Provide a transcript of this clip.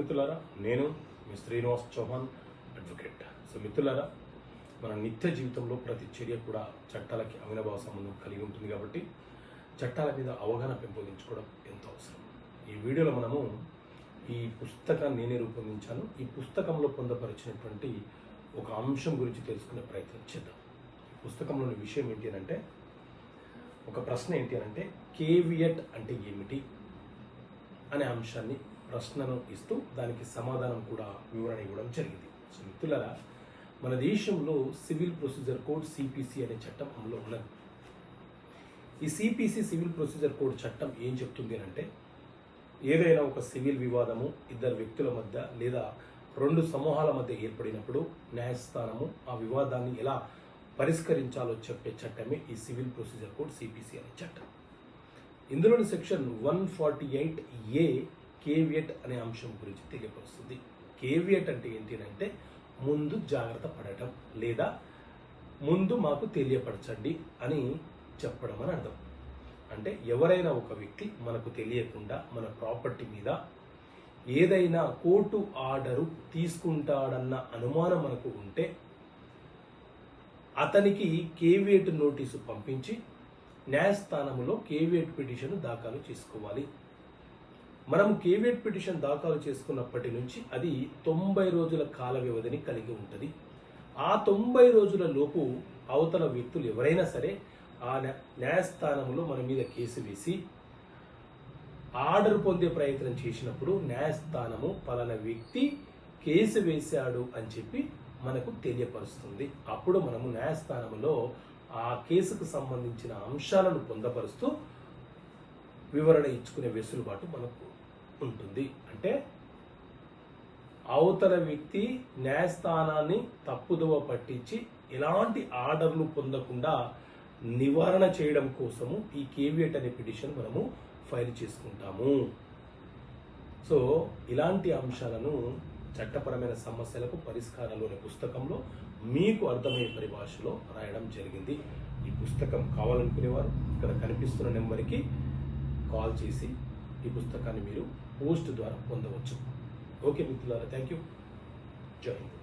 మిత్రులారా, నేను మీ శ్రీనివాస్ చౌహాన్ అడ్వకేట్. మిత్రులారా, మన నిత్య జీవితంలో ప్రతి చర్య కూడా చట్టాలకి అవినాభావ సంబంధం కలిగి ఉంటుంది కాబట్టి చట్టాల మీద అవగాహన పెంపొందించుకోవడం ఎంతో అవసరం. ఈ వీడియోలో మనము ఈ పుస్తకాన్ని నేనే రూపొందించాను. ఈ పుస్తకంలో పొందపరిచినటువంటి ఒక అంశం గురించి తెలుసుకునే ప్రయత్నం చేద్దాం. ఈ పుస్తకంలోని విషయం ఏంటి అంటే, ఒక ప్రశ్న ఏంటి అంటే, కేవియట్ అంటే ఏమిటి అనే అంశాన్ని ప్రశ్నను ఇస్తూ దానికి సమాధానం కూడా వివరణ ఇవ్వడం జరిగింది. మిత్రులారా, మన దేశంలో సివిల్ ప్రొసీజర్ కోడ్ సిపిసి అనే చట్టం అమలు ఉన్నది. ఈ సిపిసి సివిల్ ప్రొసీజర్ కోడ్ చట్టం ఏం చెప్తుంది అంటే, ఏదైనా ఒక సివిల్ వివాదము ఇద్దరు వ్యక్తుల మధ్య లేదా రెండు సమూహాల మధ్య ఏర్పడినప్పుడు న్యాయస్థానము ఆ వివాదాన్ని ఎలా పరిష్కరించాలో చెప్పే చట్టమే ఈ సివిల్ ప్రొసీజర్ కోడ్ సిపిసి అనే చట్టం. ఇందులోని సెక్షన్ 148A కేవియట్ అనే అంశం గురించి తెలియపరుస్తుంది. కేవియట్ అంటే ఏంటి అంటే, ముందు జాగ్రత్త పడటం లేదా ముందు మాకు తెలియపరచండి అని చెప్పడం అని అర్థం. అంటే ఎవరైనా ఒక వ్యక్తి మనకు తెలియకుండా మన ప్రాపర్టీ మీద ఏదైనా కోర్టు ఆర్డరు తీసుకుంటాడన్న అనుమానం మనకు ఉంటే అతనికి కేవియట్ నోటీసు పంపించి న్యాయస్థానంలో కేవియట్ పిటిషన్ దాఖలు చేసుకోవాలి. మనం కేవియట్ పిటిషన్ దాఖలు చేసుకున్నప్పటి నుంచి అది 90 రోజుల కాల వ్యవధిని కలిగి ఉంటుంది. ఆ 90 రోజుల లోపు అవతల వ్యక్తులు ఎవరైనా సరే ఆ న్యాయస్థానంలో మన మీద కేసు వేసి ఆర్డర్ పొందే ప్రయత్నం చేసినప్పుడు న్యాయస్థానము పలానా వ్యక్తి కేసు వేశాడు అని చెప్పి మనకు తెలియపరుస్తుంది. అప్పుడు మనము న్యాయస్థానంలో ఆ కేసుకు సంబంధించిన అంశాలను పొందపరుస్తూ వివరణ ఇచ్చుకునే వెసులుబాటు మనకు ఉంటుంది. అంటే అవతల వ్యక్తి న్యాయస్థానాన్ని తప్పుదోవ పట్టించి ఎలాంటి ఆర్డర్లు పొందకుండా నివారణ చేయడం కోసము ఈ కేవియట్ అనే పిటిషన్ మనము ఫైల్ చేసుకుంటాము. సో ఇలాంటి అంశాలను చట్టపరమైన సమస్యలకు పరిష్కారాలు అనే పుస్తకంలో మీకు అర్థమయ్యే పరిభాషలో రాయడం జరిగింది. ఈ పుస్తకం కావాలనుకునేవారు ఇక్కడ కనిపిస్తున్న నెంబర్కి కాల్ చేసి ఈ పుస్తకాన్ని మీరు పోస్ట్ ద్వారా పొందవచ్చు. ఓకే మిత్రులారా, థ్యాంక్ యూ. జై హింద్.